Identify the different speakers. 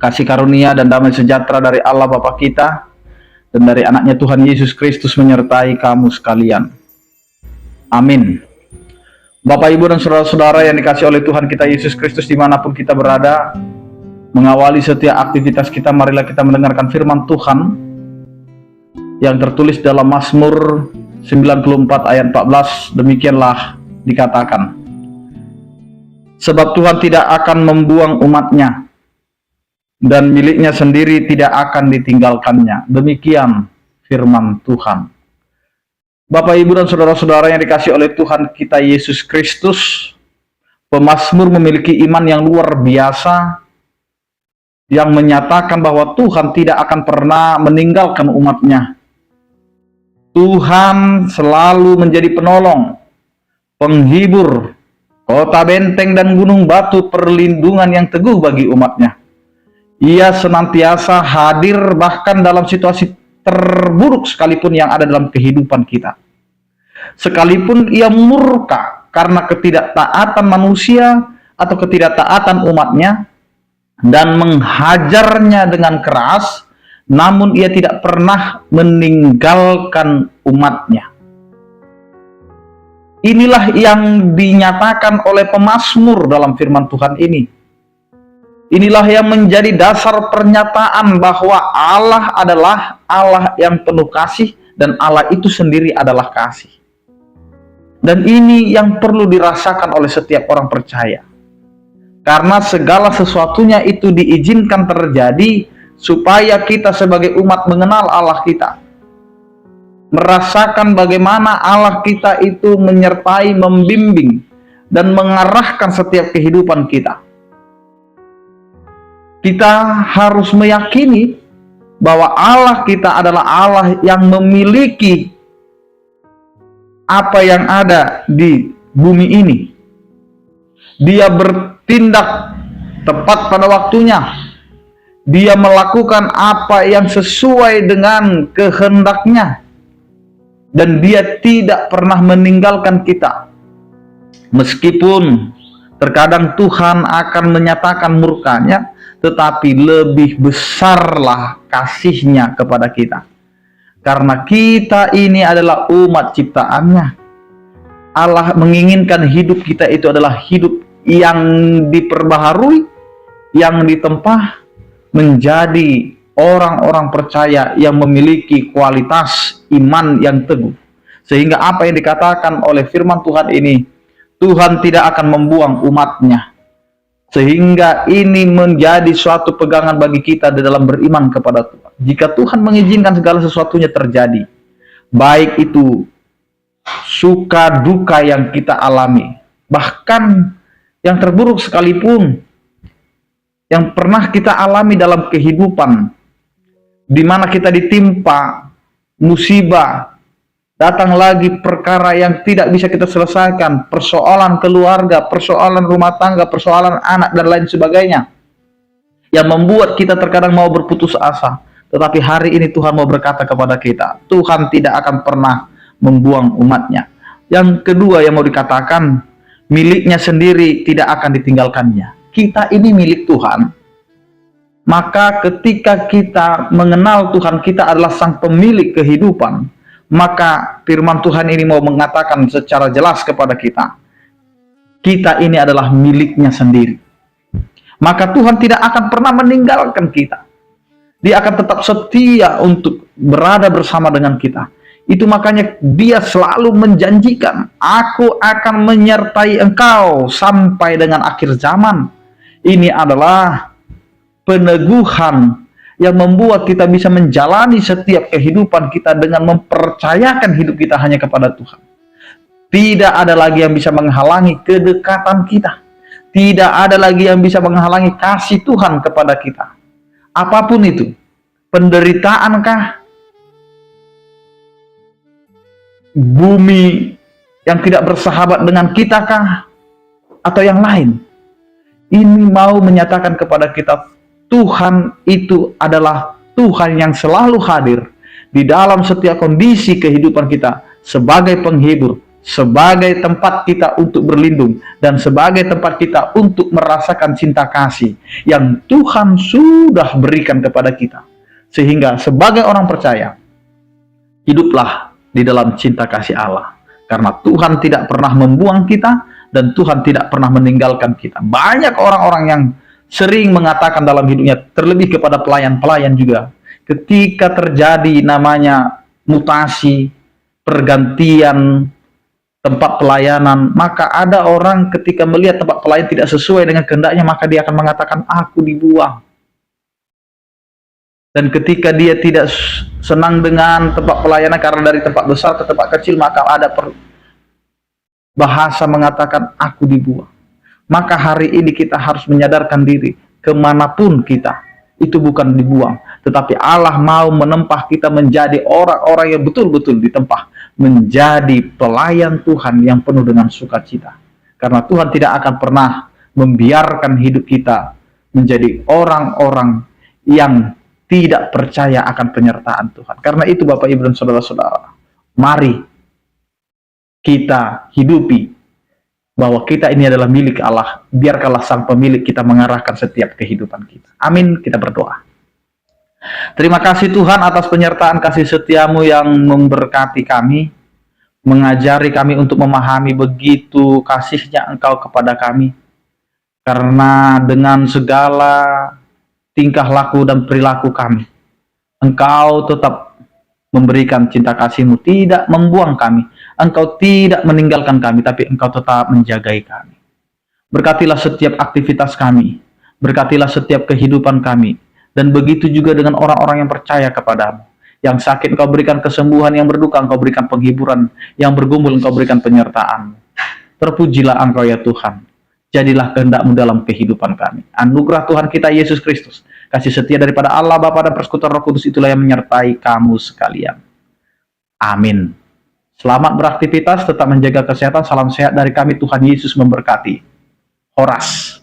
Speaker 1: Kasih karunia dan damai sejahtera dari Allah Bapa kita dan dari anaknya Tuhan Yesus Kristus menyertai kamu sekalian. Amin. Bapak, Ibu, dan saudara-saudara yang dikasihi oleh Tuhan kita Yesus Kristus dimanapun kita berada, mengawali setiap aktivitas kita, marilah kita mendengarkan firman Tuhan yang tertulis dalam Mazmur 94 ayat 14. Demikianlah dikatakan, sebab Tuhan tidak akan membuang umatnya, dan miliknya sendiri tidak akan ditinggalkannya. Demikian firman Tuhan. Bapak, Ibu, dan saudara-saudara yang dikasihi oleh Tuhan kita Yesus Kristus, pemazmur memiliki iman yang luar biasa, yang menyatakan bahwa Tuhan tidak akan pernah meninggalkan umatnya. Tuhan selalu menjadi penolong, penghibur, kota benteng dan gunung batu perlindungan yang teguh bagi umatnya. Ia senantiasa hadir bahkan dalam situasi terburuk sekalipun yang ada dalam kehidupan kita. Sekalipun ia murka karena ketidaktaatan manusia atau ketidaktaatan umatnya dan menghajarnya dengan keras, namun ia tidak pernah meninggalkan umatnya. Inilah yang dinyatakan oleh pemazmur dalam firman Tuhan ini. Inilah yang menjadi dasar pernyataan bahwa Allah adalah Allah yang penuh kasih dan Allah itu sendiri adalah kasih. Dan ini yang perlu dirasakan oleh setiap orang percaya. Karena segala sesuatunya itu diizinkan terjadi supaya kita sebagai umat mengenal Allah kita. Merasakan bagaimana Allah kita itu menyertai, membimbing, dan mengarahkan setiap kehidupan kita. Kita harus meyakini bahwa Allah kita adalah Allah yang memiliki apa yang ada di bumi ini. Dia bertindak tepat pada waktunya. Dia melakukan apa yang sesuai dengan kehendaknya. Dan dia tidak pernah meninggalkan kita. Meskipun terkadang Tuhan akan menyatakan murkanya, tetapi lebih besarlah kasihnya kepada kita. Karena kita ini adalah umat ciptaannya. Allah menginginkan hidup kita itu adalah hidup yang diperbaharui, yang ditempah menjadi orang-orang percaya yang memiliki kualitas iman yang teguh. Sehingga apa yang dikatakan oleh firman Tuhan ini, Tuhan tidak akan membuang umatnya. Sehingga ini menjadi suatu pegangan bagi kita di dalam beriman kepada Tuhan. Jika Tuhan mengizinkan segala sesuatunya terjadi, baik itu suka duka yang kita alami, bahkan yang terburuk sekalipun yang pernah kita alami dalam kehidupan, di mana kita ditimpa musibah, datang lagi perkara yang tidak bisa kita selesaikan, persoalan keluarga, persoalan rumah tangga, persoalan anak, dan lain sebagainya, yang membuat kita terkadang mau berputus asa. Tetapi hari ini Tuhan mau berkata kepada kita, Tuhan tidak akan pernah membuang umatnya. Yang kedua yang mau dikatakan, miliknya sendiri tidak akan ditinggalkannya. Kita ini milik Tuhan. Maka ketika kita mengenal Tuhan kita adalah sang pemilik kehidupan, maka firman Tuhan ini mau mengatakan secara jelas kepada kita, kita ini adalah miliknya sendiri. Maka Tuhan tidak akan pernah meninggalkan kita. Dia akan tetap setia untuk berada bersama dengan kita. Itu makanya dia selalu menjanjikan, aku akan menyertai engkau sampai dengan akhir zaman. Ini adalah peneguhan yang membuat kita bisa menjalani setiap kehidupan kita dengan mempercayakan hidup kita hanya kepada Tuhan. Tidak ada lagi yang bisa menghalangi kedekatan kita. Tidak ada lagi yang bisa menghalangi kasih Tuhan kepada kita. Apapun itu, penderitaankah, bumi yang tidak bersahabat dengan kita kah, atau yang lain, ini mau menyatakan kepada kita, Tuhan itu adalah Tuhan yang selalu hadir di dalam setiap kondisi kehidupan kita sebagai penghibur, sebagai tempat kita untuk berlindung, dan sebagai tempat kita untuk merasakan cinta kasih yang Tuhan sudah berikan kepada kita. Sehingga sebagai orang percaya, hiduplah di dalam cinta kasih Allah. Karena Tuhan tidak pernah membuang kita, dan Tuhan tidak pernah meninggalkan kita. Banyak orang-orang yang sering mengatakan dalam hidupnya, terlebih kepada pelayan-pelayan juga, ketika terjadi namanya mutasi, pergantian tempat pelayanan, maka ada orang ketika melihat tempat pelayan tidak sesuai dengan kehendaknya, maka dia akan mengatakan, aku dibuang. Dan ketika dia tidak senang dengan tempat pelayanan karena dari tempat besar ke tempat kecil, maka ada bahasa mengatakan, aku dibuang. Maka hari ini kita harus menyadarkan diri, kemanapun kita, itu bukan dibuang, tetapi Allah mau menempah kita menjadi orang-orang yang betul-betul ditempah, menjadi pelayan Tuhan yang penuh dengan sukacita. Karena Tuhan tidak akan pernah membiarkan hidup kita menjadi orang-orang yang tidak percaya akan penyertaan Tuhan. Karena itu Bapak Ibu dan saudara-saudara, mari kita hidupi bahwa kita ini adalah milik Allah. Biarkanlah Sang Pemilik kita mengarahkan setiap kehidupan kita. Amin. Kita berdoa. Terima kasih Tuhan atas penyertaan kasih setiamu yang memberkati kami, mengajari kami untuk memahami begitu kasihnya Engkau kepada kami. Karena dengan segala tingkah laku dan perilaku kami, Engkau tetap memberikan cinta kasih-Mu, tidak membuang kami. Engkau tidak meninggalkan kami, tapi Engkau tetap menjagai kami. Berkatilah setiap aktivitas kami, berkatilah setiap kehidupan kami, dan begitu juga dengan orang-orang yang percaya kepadamu. Yang sakit Engkau berikan kesembuhan, yang berduka Engkau berikan penghiburan, yang bergumul Engkau berikan penyertaan. Terpujilah Engkau ya Tuhan. Jadilah kehendak-Mu dalam kehidupan kami. Anugerah Tuhan kita Yesus Kristus, kasih setia daripada Allah Bapa dan persekutuan Roh Kudus itulah yang menyertai kamu sekalian. Amin. Selamat beraktivitas, tetap menjaga kesehatan. Salam sehat dari kami, Tuhan Yesus memberkati. Horas.